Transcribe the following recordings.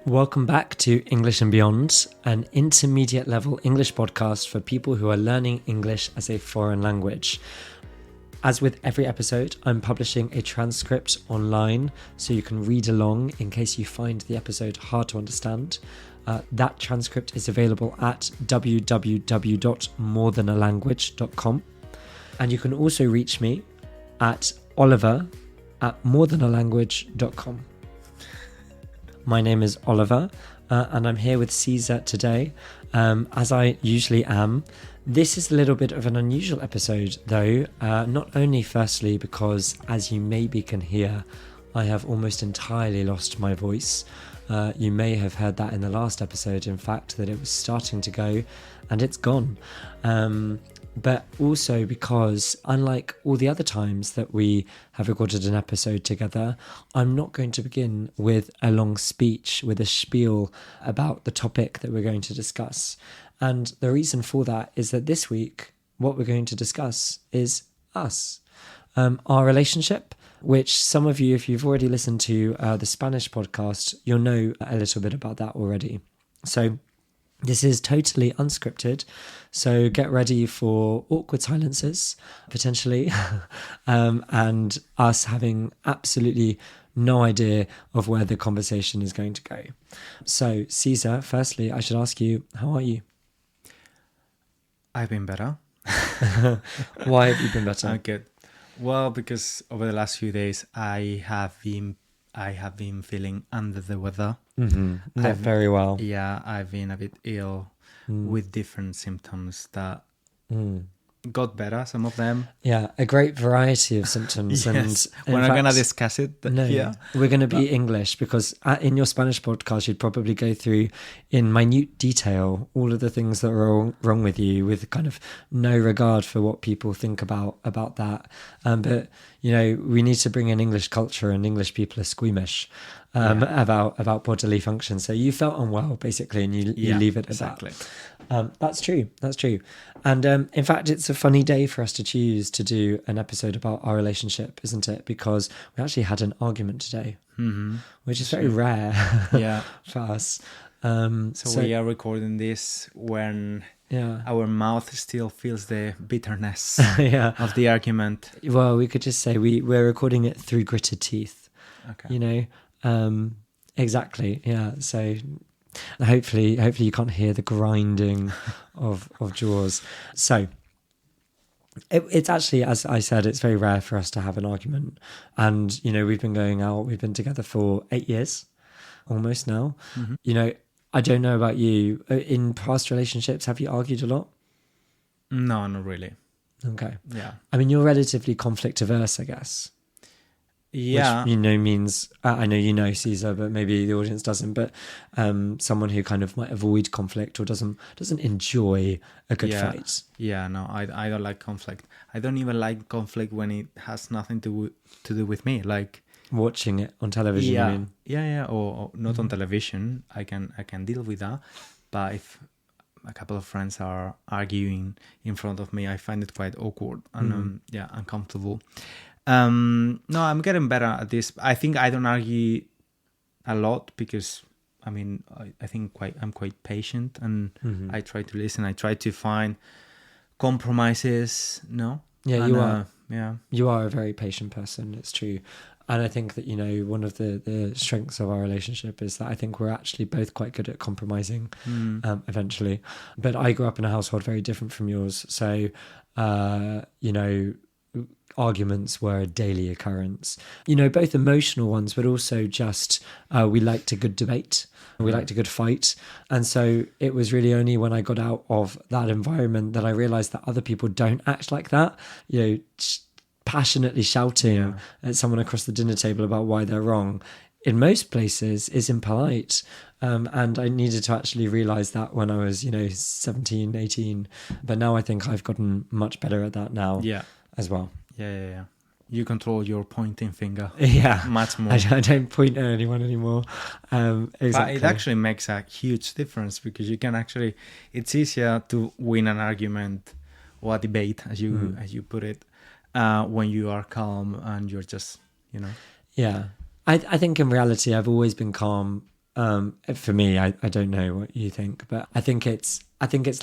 Welcome back to English and Beyond, an intermediate level English podcast for people who are learning English as a foreign language. As with every episode, I'm publishing a transcript online so you can read along in case you find the episode hard to understand. That transcript is available at www.morethan.alanguage.com. And you can also reach me at oliver@morethan.alanguage.com. My name is Oliver, and I'm here with César today, as I usually am. This is a little bit of an unusual episode, though, not only firstly because, as you maybe can hear, I have almost entirely lost my voice. You may have heard that in the last episode, in fact, that it was starting to go, and it's gone. But also because, unlike all the other times that we have recorded an episode together, I'm not going to begin with a long speech, with a spiel about the topic that we're going to discuss. And the reason for that is that this week, what we're going to discuss is us, our relationship, which some of you, if you've already listened to the Spanish podcast, you'll know a little bit about that already. So this is totally unscripted, so get ready for awkward silences, potentially, and us having absolutely no idea of where the conversation is going to go. So, César, firstly, I should ask you, how are you? I've been better. Why have you been better? I'm good. Well, because over the last few days, I have been feeling under the weather. Mm-hmm. Not very well. Yeah, I've been a bit ill with different symptoms that got better, some of them. Yeah, a great variety of symptoms. Yes. And we're not going to discuss it. No, yeah. We're going to be English because in your Spanish podcast, you'd probably go through in minute detail all of the things that are wrong with you, with kind of no regard for what people think about that. But, you know, we need to bring in English culture, and English people are squeamish about bodily function. So you felt unwell, basically, and you leave it at exactly. that. That's true. And in fact, it's a funny day for us to choose to do an episode about our relationship, isn't it? Because we actually had an argument today, which is very rare for us. So we are recording this when our mouth still feels the bitterness of the argument. Well, we could just say we're recording it through gritted teeth. Okay. You know, exactly. Yeah. So hopefully you can't hear the grinding of jaws. So it's actually, as I said, it's very rare for us to have an argument. And, you know, we've been together for 8 years almost now. Mm-hmm. You know, I don't know about you. In past relationships, have you argued a lot? No, not really. Okay. Yeah. I mean, you're relatively conflict averse, I guess. Yeah. Which, you know, means, I know you know, César, but maybe the audience doesn't, but someone who kind of might avoid conflict or doesn't enjoy a good fight. Yeah, no, I don't like conflict. I don't even like conflict when it has nothing to do with me, like watching it on television. Yeah, you mean? Yeah, or not on television. I can deal with that, but if a couple of friends are arguing in front of me, I find it quite awkward and uncomfortable. No, I'm getting better at this. I think I don't argue a lot because, I mean, I think I'm quite patient, and I try to listen. I try to find compromises. No. Yeah, and, you are. Yeah, you are a very patient person. It's true. And I think that, you know, one of the strengths of our relationship is that I think we're actually both quite good at compromising eventually. But I grew up in a household very different from yours. So, you know, arguments were a daily occurrence. You know, both emotional ones, but also just we liked a good debate. We liked a good fight. And so it was really only when I got out of that environment that I realized that other people don't act like that. You know, passionately shouting at someone across the dinner table about why they're wrong in most places is impolite. And I needed to actually realize that when I was, you know, 17, 18. But now I think I've gotten much better at that now as well. Yeah. You control your pointing finger. Yeah. Much more. I don't point at anyone anymore. Exactly. But it actually makes a huge difference because you can actually, it's easier to win an argument or a debate, as you put it, when you are calm and you're just, you know. Yeah. I think in reality, I've always been calm For me, I don't know what you think, but I think it's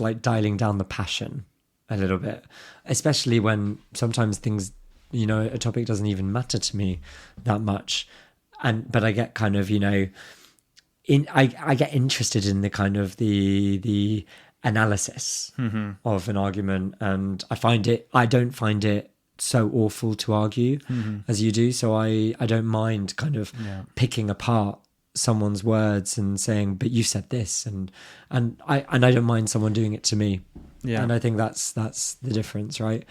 like dialing down the passion a little bit, especially when sometimes things, a topic doesn't even matter to me that much, but I get kind of, I get interested in the kind of the analysis of an argument, and I don't find it so awful to argue as you do. So I don't mind kind of picking apart someone's words and saying, but you said this, and I don't mind someone doing it to me. Yeah. And I think that's the difference, right?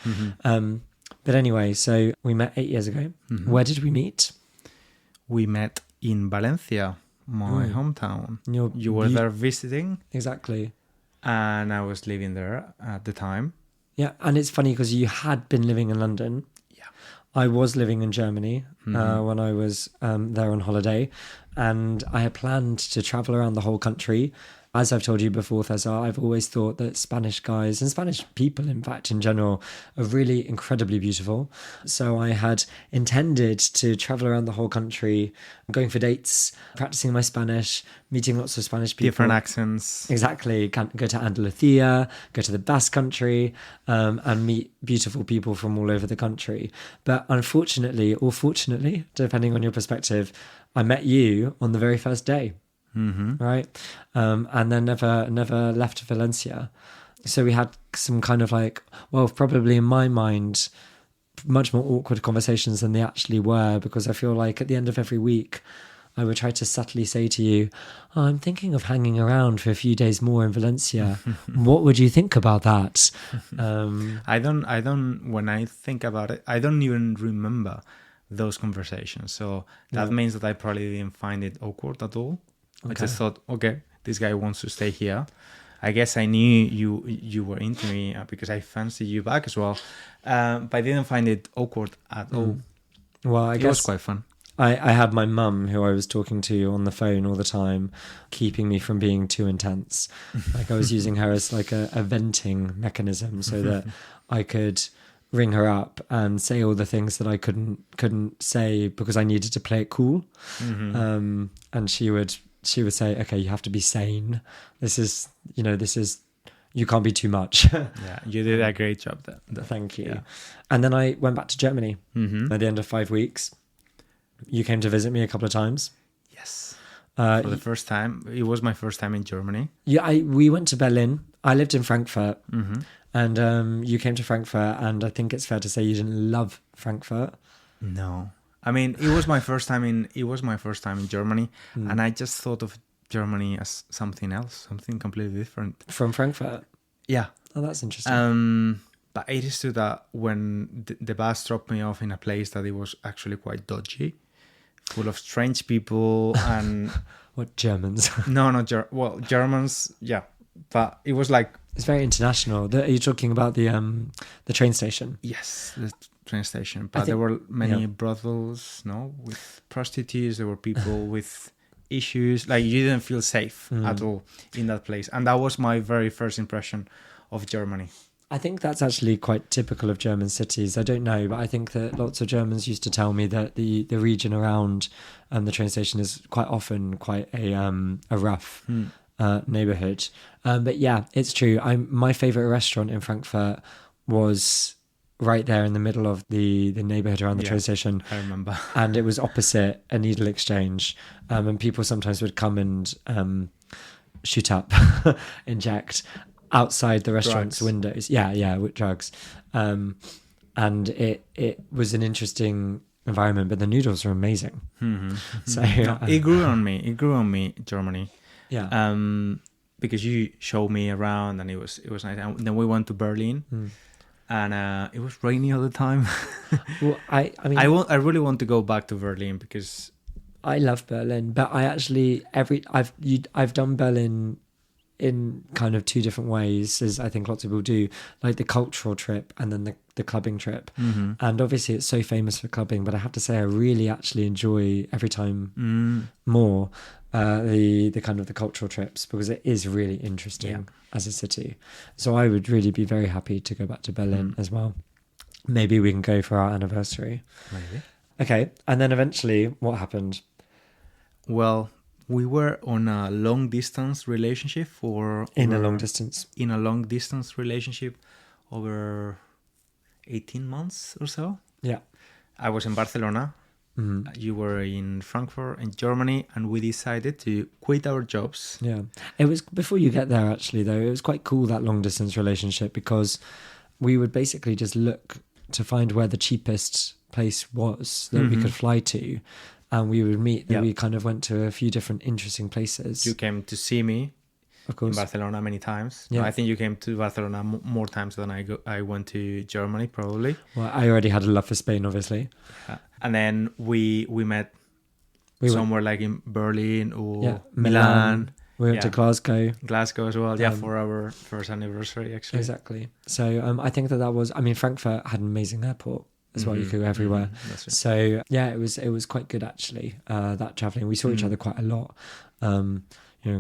But anyway, so we met 8 years ago. Where did we meet? We met in Valencia, my hometown. You were there visiting. Exactly. And I was living there at the time. Yeah, and it's funny because you had been living in London. Yeah. I was living in Germany when I was there on holiday, and I had planned to travel around the whole country. As I've told you before, César, I've always thought that Spanish guys and Spanish people, in fact, in general, are really incredibly beautiful. So I had intended to travel around the whole country, going for dates, practicing my Spanish, meeting lots of Spanish people. Different accents. Exactly. Go to Andalusia, go to the Basque Country, and meet beautiful people from all over the country. But unfortunately, or fortunately, depending on your perspective, I met you on the very first day. Right. And then never left Valencia. So we had some kind of probably in my mind, much more awkward conversations than they actually were, because I feel like at the end of every week, I would try to subtly say to you, I'm thinking of hanging around for a few days more in Valencia. What would you think about that? I don't, when I think about it, I don't even remember those conversations. So that means that I probably didn't find it awkward at all. Okay. I just thought, okay, this guy wants to stay here. I guess I knew you were into me because I fancied you back as well. But I didn't find it awkward at all. Well, I guess it was quite fun. I had my mum, who I was talking to on the phone all the time, keeping me from being too intense. Like I was using her as like a venting mechanism so that I could ring her up and say all the things that I couldn't say because I needed to play it cool. And she would say, okay, you have to be sane. This is, you can't be too much. Yeah, you did a great job there. Thank you. Yeah. And then I went back to Germany at the end of 5 weeks. You came to visit me a couple of times. Yes. For the first time. It was my first time in Germany. Yeah, we went to Berlin. I lived in Frankfurt. And you came to Frankfurt, and I think it's fair to say you didn't love Frankfurt. No. I mean, it was my first time in Germany, and I just thought of Germany as something else, something completely different. From Frankfurt? Yeah. Oh, that's interesting. But it is true that when the bus dropped me off in a place that it was actually quite dodgy, full of strange people and... What, Germans? No, not Germans, yeah. But it was like... It's very international. Are you talking about the train station? Yes, the train station. But there were many brothels, with prostitutes. There were people with issues. Like, you didn't feel safe at all in that place. And that was my very first impression of Germany. I think that's actually quite typical of German cities. I don't know, but I think that lots of Germans used to tell me that the region around the train station is quite often quite a rough neighborhood. But yeah, it's true. My favorite restaurant in Frankfurt was right there in the middle of the neighborhood around the train station. I remember. And it was opposite a needle exchange. And people sometimes would come and shoot up, inject outside the restaurant's windows. Yeah, with drugs. And it was an interesting environment, but the noodles are amazing. So it grew on me, Germany. Yeah. Because you showed me around and it was nice. And then we went to Berlin, and it was rainy all the time. Well, I mean, I really want to go back to Berlin because I love Berlin, but I actually I've done Berlin in kind of two different ways, as I think lots of people do, like the cultural trip and then the clubbing trip. And obviously it's so famous for clubbing, but I have to say I really actually enjoy every time more the kind of the cultural trips, because it is really interesting as a city. So I would really be very happy to go back to Berlin as well. Maybe we can go for our anniversary. Maybe. Okay, and then eventually what happened? Well, we were on a long distance relationship In a long distance. in a long distance relationship over 18 months or so. Yeah. I was in Barcelona. Mm. You were in Frankfurt in Germany, and we decided to quit our jobs. Yeah. It was before you get there, actually, though. It was quite cool, that long distance relationship, because we would basically just look to find where the cheapest place was that we could fly to. And we would meet. Yeah. We kind of went to a few different interesting places. You came to see me Of in course. Barcelona many times. Yeah. I think you came to Barcelona more times than I went to Germany, probably. Well, I already had a love for Spain, obviously. And then we met somewhere like in Berlin or Milan. We went to Glasgow. Glasgow as well, for our first anniversary, actually. Exactly. So I think that was, I mean, Frankfurt had an amazing airport as well. You could go everywhere. That's right. So yeah, it was quite good, actually, that traveling. We saw each other quite a lot,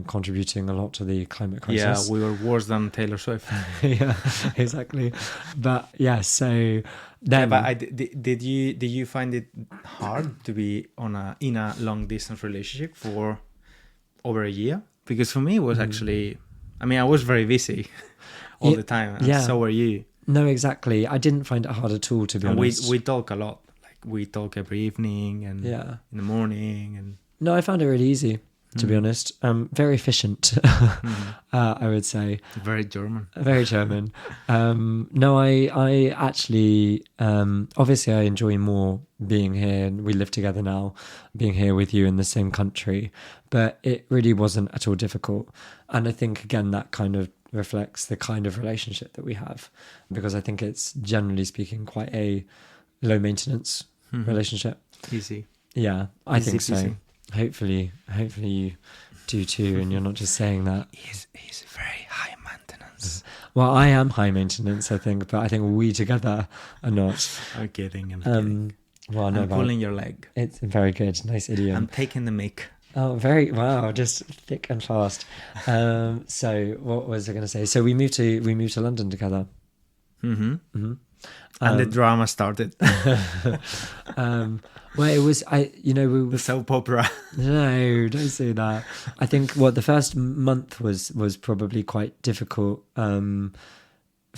contributing a lot to the climate crisis. Yeah, we were worse than Taylor Swift. Yeah, exactly. But yeah, so then... Yeah, but did you find it hard to be in a long distance relationship for over a year? Because for me it was actually, I mean, I was very busy all the time, and so were you. No, exactly. I didn't find it hard at all, to be honest. We talk a lot. Like, we talk every evening and in the morning. And no, I found it really easy, to be honest. Very efficient, I would say. Very German. Very German. No, I actually, obviously I enjoy more being here, and we live together now, being here with you in the same country, but it really wasn't at all difficult. And I think, again, that kind of reflects the kind of relationship that we have, because I think it's, generally speaking, quite a low maintenance relationship. Easy. Yeah, I think so. Easy. Hopefully you do too, and you're not just saying that. He's very high maintenance. Well, I am high maintenance, I think, but I think we together are not. I'm kidding. Well, no, I'm pulling your leg. It's very good. Nice idiom. I'm taking the mic. Oh, wow, just thick and fast. So what was I going to say? So we moved to London together. And the drama started. Well, it was, the soap opera. No, don't say that. I think the first month was probably quite difficult for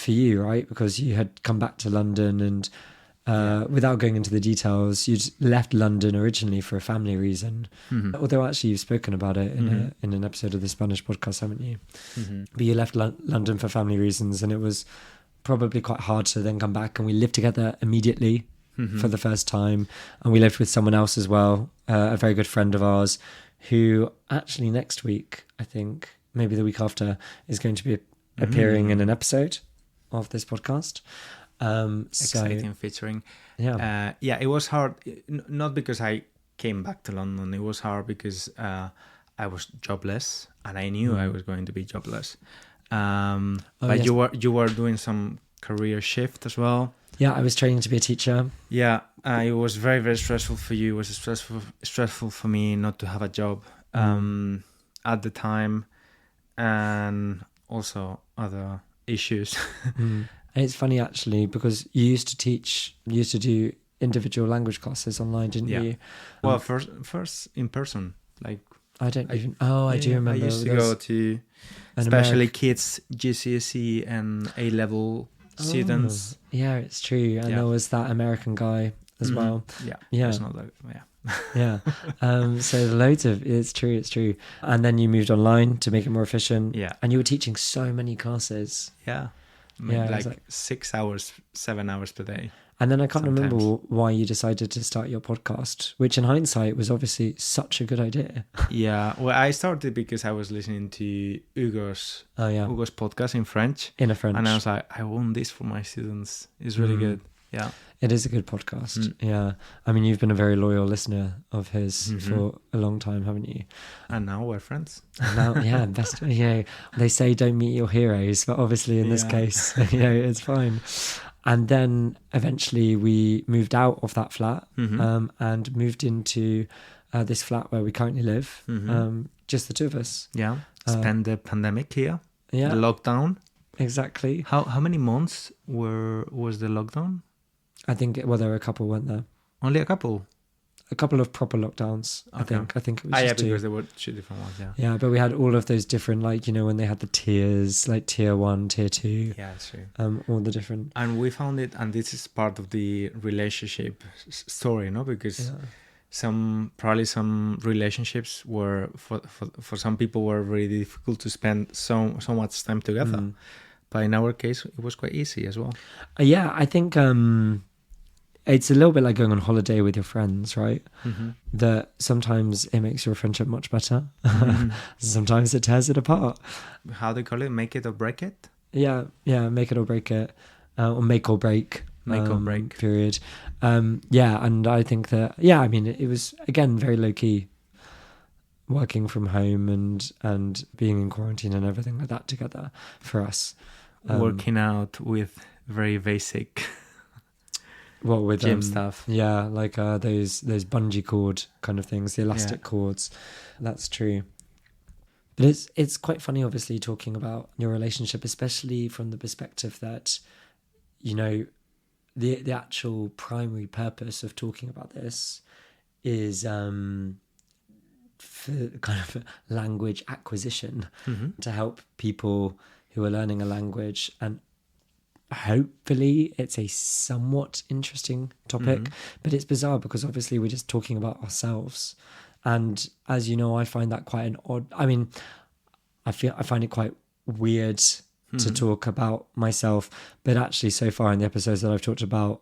you, right? Because you had come back to London, and without going into the details, you'd left London originally for a family reason. Although actually you've spoken about it in an episode of the Spanish podcast, haven't you? But you left London for family reasons, and it was probably quite hard to then come back. And we lived together immediately for the first time, and we lived with someone else as well, a very good friend of ours, who actually next week, I think maybe the week after, is going to be appearing in an episode of this podcast. Exciting featuring. Yeah. It was hard, not because I came back to London. It was hard because I was jobless, and I knew I was going to be jobless. But yes. you were doing some career shift as well. Yeah, I was training to be a teacher. Yeah, it was very, very stressful for you. It was stressful for me not to have a job at the time, and also other issues. And it's funny, actually, because you used to do individual language classes online, didn't you? Well, first in person. Like, I don't even... Oh, I do remember. I used to go to especially kids, GCSE and A-level students. Yeah, it's true. And there was that American guy as well. Yeah. It's not like, yeah. So loads of... It's true. And then you moved online to make it more efficient. Yeah. And you were teaching so many classes. Yeah. Like 6 hours, 7 hours per day. And then I can't remember why you decided to start your podcast, which in hindsight was obviously such a good idea. Yeah, well, I started because I was listening to Hugo's podcast in French. In French. And I was like, I want this for my students. It's really good. Yeah. It is a good podcast. Yeah. I mean, you've been a very loyal listener of his for a long time, haven't you? And now we're friends. They say don't meet your heroes, but obviously in this case, it's fine. And then eventually we moved out of that flat and moved into this flat where we currently live, just the two of us. Yeah, spend the pandemic here, the lockdown. Exactly. How many months was the lockdown? I think, there were a couple, weren't there? Only a couple? a couple of proper lockdowns. Okay. I think it was just two. because there were 2 different ones. Yeah. Yeah, but we had all of those different, like, you know, when they had the tiers, like tier 1, tier 2. Yeah, that's true. All the different. And we found it, and this is part of the relationship story, no? Because some relationships were for some people were very difficult to spend so much time together. But in our case, it was quite easy as well. Yeah, I think it's a little bit like going on holiday with your friends, right? That sometimes it makes your friendship much better. Sometimes it tears it apart. How do you call it? Make it or break it? Yeah, make it or break it, or make or break. Make or break. Period. Yeah, and I think that, I mean, it was, again, very low-key, working from home and being in quarantine and everything like that together for us. Working out with very basic with gym stuff. Yeah, like those bungee cord kind of things, the elastic cords. That's true. But it's quite funny, obviously, talking about your relationship, especially from the perspective that, you know, the actual primary purpose of talking about this is for kind of language acquisition, to help people who are learning a language, and hopefully it's a somewhat interesting topic. But it's bizarre because obviously we're just talking about ourselves, and as you know, I find that quite an odd, I mean, I find it quite weird to talk about myself, but actually so far in the episodes that I've talked about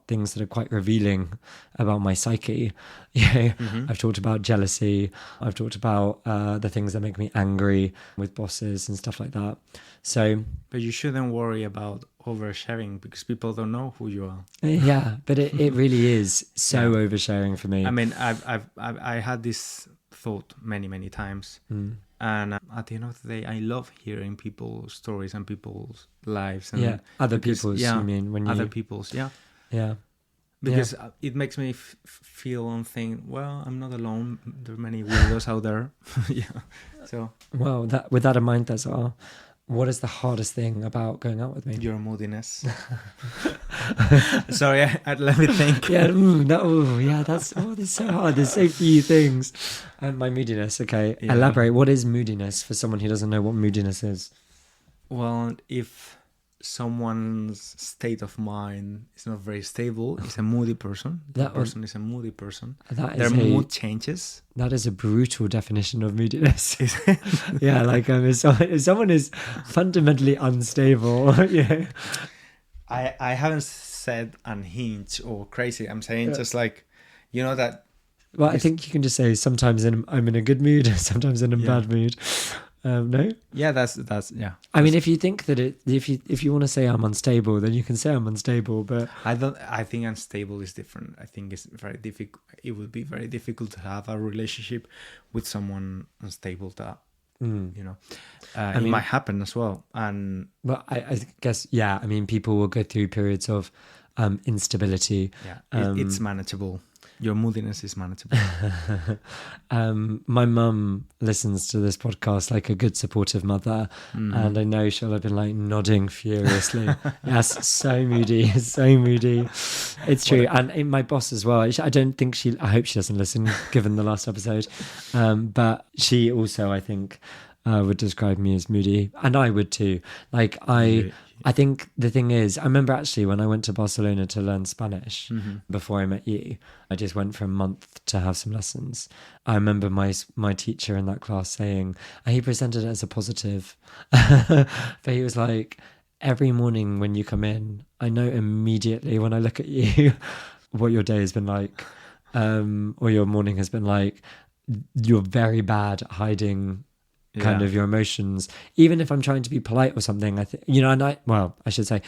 things that are quite revealing about my psyche. I've talked about jealousy, I've talked about the things that make me angry with bosses and stuff like that. So, but you shouldn't worry about oversharing because people don't know who you are. Yeah, but it really is so oversharing for me. I mean, I had this thought many times. And at the end of the day, I love hearing people's stories and people's lives. And other people's, you mean? When other people's, Yeah. Because it makes me feel and think, well, I'm not alone. There are many weirdos out there. So. Well, with that in mind, César, what is the hardest thing about going out with me? Your moodiness. Sorry, let me think. That's so hard. There's so few things. And my moodiness, okay. Yeah. Elaborate. What is moodiness for someone who doesn't know what moodiness is? Well, if someone's state of mind is not very stable, it's a moody person. That person is a moody person. Their mood changes. That is a brutal definition of moodiness. Yeah, like if someone is fundamentally unstable. I haven't said unhinged or crazy. I'm saying just like, you know that. Well, I think you can just say sometimes I'm in a good mood, sometimes in a bad mood. No? Yeah, that's yeah. I mean, if you think that if you want to say I'm unstable, then you can say I'm unstable, but I think unstable is different. I think it's very difficult. It would be very difficult to have a relationship with someone unstable that, you know, it might happen as well. But I guess, I mean, people will go through periods of instability. Yeah, it's manageable. Your moodiness is manageable. My mum listens to this podcast like a good supportive mother, and I know she'll have been like nodding furiously. Yes, so moody. It's true. And my boss as well. I hope she doesn't listen, given the last episode. But she also, I think, would describe me as moody, and I would too. Like I think the thing is, I remember actually when I went to Barcelona to learn Spanish before I met you, I just went for a month to have some lessons. I remember my teacher in that class saying, and he presented it as a positive, but he was like, every morning when you come in, I know immediately when I look at you what your day has been like, or your morning has been like. You're very bad at hiding kind of your emotions, even if I'm trying to be polite or something. I think, and I should say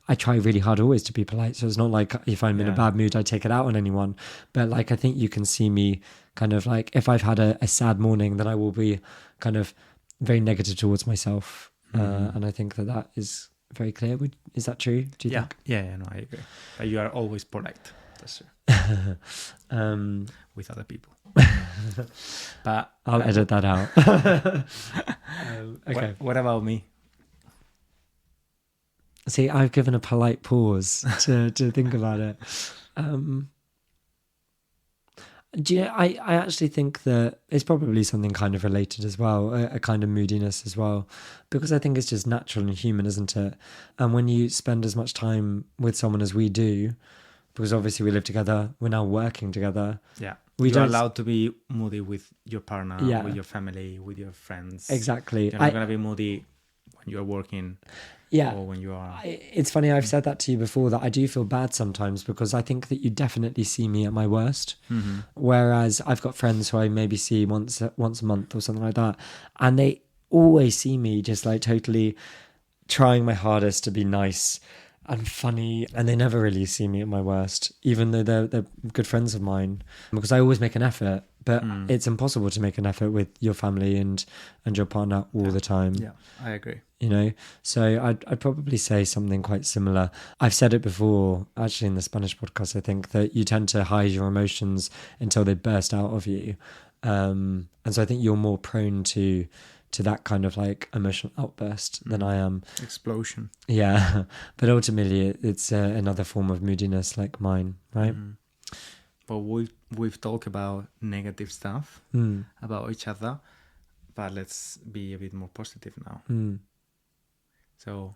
I try really hard always to be polite, so it's not like if I'm in a bad mood I take it out on anyone, but like I think you can see me kind of like if I've had a sad morning, then I will be kind of very negative towards myself, and I think that is very clear. Is that true, do you think? No, I agree, but you are always polite, that's true. With other people. But I'll edit that out. Okay. What about me? See, I've given a polite pause to think about it. Do you know, I actually think that it's probably something kind of related as well, a kind of moodiness as well, because I think it's just natural and human, isn't it? And when you spend as much time with someone as we do, because obviously we live together, we're now working together. Yeah. We You're don't allowed to be moody with your partner, Yeah. with your family, with your friends. Exactly. You're not going to be moody when you're working Yeah. or when you are... It's funny, I've said that to you before, that I do feel bad sometimes because I think that you definitely see me at my worst. Mm-hmm. Whereas I've got friends who I maybe see once a month or something like that, and they always see me just like totally trying my hardest to be nice and funny, and they never really see me at my worst, even though they're good friends of mine, because I always make an effort. But it's impossible to make an effort with your family and your partner all the time. Yeah, I agree. You know, so I'd probably say something quite similar. I've said it before, actually, in the Spanish podcast. I think that you tend to hide your emotions until they burst out of you, and so I think you're more prone to that kind of like emotional outburst than I am. Explosion. Yeah, but ultimately it's another form of moodiness like mine, right? But we've talked about negative stuff about each other, but let's be a bit more positive now. So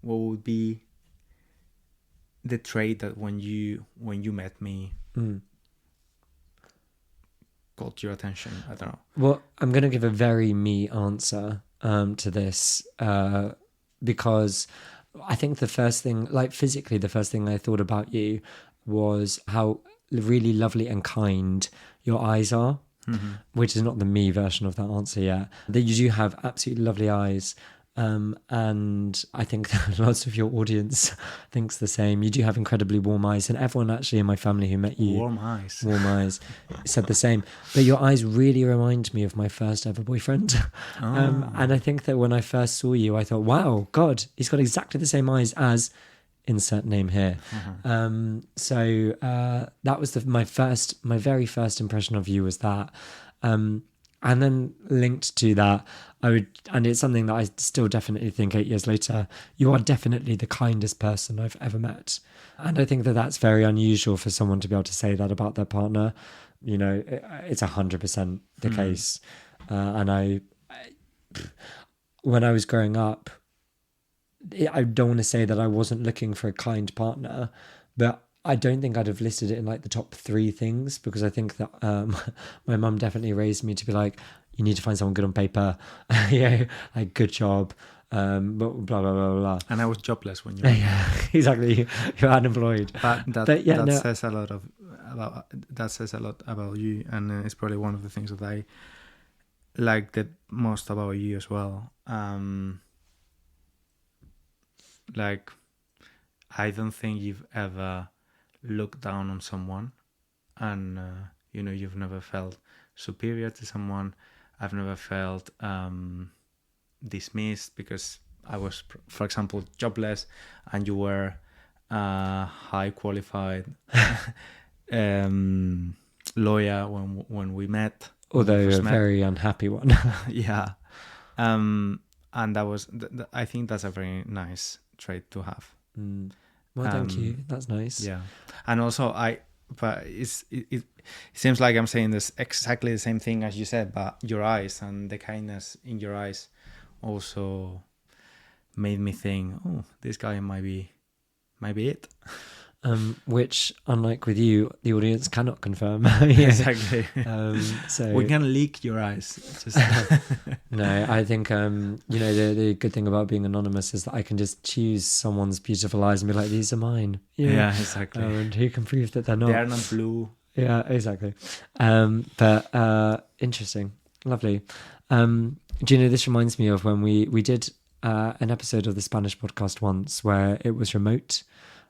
what would be the trait that when you met me caught your attention? I don't know. Well, I'm going to give a very me answer to this because I think the first thing, like physically, the first thing I thought about you was how really lovely and kind your eyes are, which is not the me version of that answer yet. That you do have absolutely lovely eyes. And I think that lots of your audience thinks the same. You do have incredibly warm eyes, and everyone actually in my family who met you, Warm eyes, said the same. But your eyes really remind me of my first ever boyfriend. And I think that when I first saw you, I thought, wow, God, he's got exactly the same eyes as insert name here. So that was my very first impression of you was that. And then linked to that, and it's something that I still definitely think 8 years later, you are definitely the kindest person I've ever met. And I think that that's very unusual for someone to be able to say that about their partner. You know, it's 100% the case. And when I was growing up, I don't want to say that I wasn't looking for a kind partner, but I don't think I'd have listed it in like the top 3 things, because I think that my mum definitely raised me to be like, you need to find someone good on paper, like good job, blah, blah, blah, blah, blah. And I was jobless when you were yeah, exactly. You're unemployed. But that says a lot about you, and it's probably one of the things that I like the most about you as well. Like, I don't think you've ever look down on someone, and you've never felt superior to someone. I've never felt dismissed because I was, for example, jobless, and you were high qualified lawyer when we met, although a very unhappy one. Yeah. And that was I think that's a very nice trait to have. Well, thank you. That's nice. Yeah, and also but it seems like I'm saying this exactly the same thing as you said, but your eyes and the kindness in your eyes also made me think, oh, this guy might be it. Which, unlike with you, the audience cannot confirm. Exactly. So we can leak your eyes. Just no, I think the good thing about being anonymous is that I can just choose someone's beautiful eyes and be like, these are mine. Yeah, exactly. And who can prove that they're not? They are not blue. Yeah, exactly. But interesting, lovely. Do you know, this reminds me of when we did an episode of the Spanish podcast once where it was remote.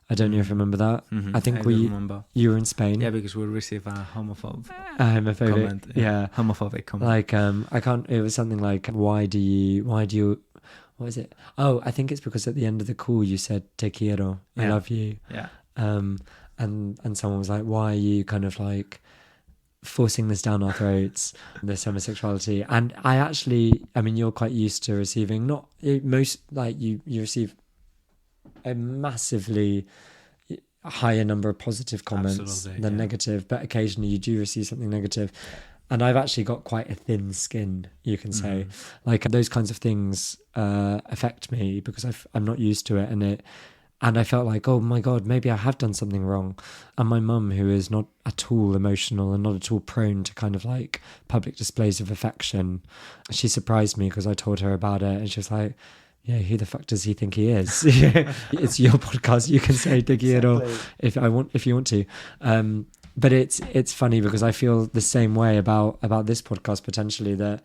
I don't know if you remember that. I think you were in Spain. Yeah, because we received a homophobic comment. Yeah, homophobic comment. Like I can't. It was something like, why do you? What is it? Oh, I think it's because at the end of the call you said "te quiero," I love you. Yeah. And someone was like, why are you kind of like forcing this down our throats, this homosexuality? And I mean, you're quite used to receiving you receive a massively a higher number of positive comments Absolutely, than yeah. negative, but occasionally you do receive something negative. And I've actually got quite a thin skin, you can say. Like those kinds of things affect me because I'm not used to it, and I felt like, oh my God, maybe I have done something wrong. And my mum, who is not at all emotional and not at all prone to kind of like public displays of affection, she surprised me because I told her about it, and she was like, yeah, who the fuck does he think he is? It's your podcast. You can say diggy it all if you want to. But it's funny because I feel the same way about this podcast potentially, that,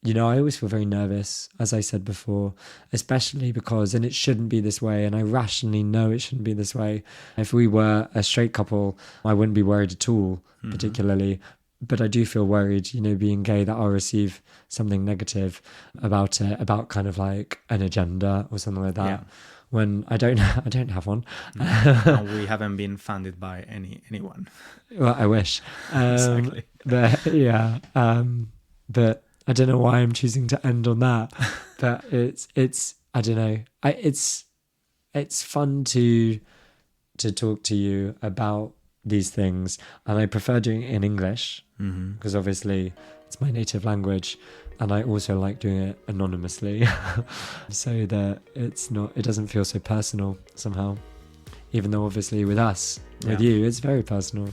you know, I always feel very nervous, as I said before, especially because, and it shouldn't be this way, and I rationally know it shouldn't be this way. If we were a straight couple, I wouldn't be worried at all, particularly. But I do feel worried, you know, being gay, that I'll receive something negative about it, about kind of like an agenda or something like that. Yeah. When I don't have one. And we haven't been funded by anyone. Well, I wish. Exactly. But yeah. But I don't know why I'm choosing to end on that. But it's I don't know. It's fun to talk to you about these things, and I prefer doing it in English because obviously it's my native language, and I also like doing it anonymously so that it doesn't feel so personal somehow, even though obviously with us, with you, it's very personal.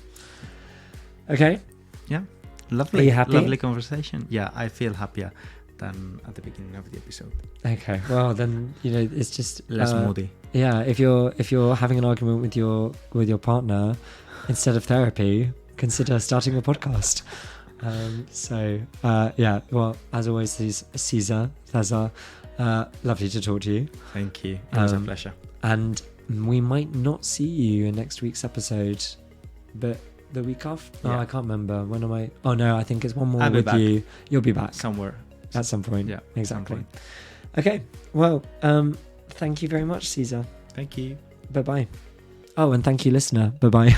Okay. Yeah. Lovely. Are you happy? Lovely conversation. Yeah, I feel happier than at the beginning of the episode. Okay. Well, then, you know, it's just Less moody. Yeah, if you're having an argument with your partner, instead of therapy, consider starting a podcast. Yeah, well, as always, César, lovely to talk to you. Thank you. It was a pleasure. And we might not see you in next week's episode, but the week after? Yeah. Oh, I can't remember. When am I? Oh, no, I think it's one more I'll be with back. you. You'll be back. Somewhere. At some point. Yeah, exactly. some point. Okay, well, thank you very much, César. Thank you. Bye-bye. Oh, and thank you, listener. Bye-bye.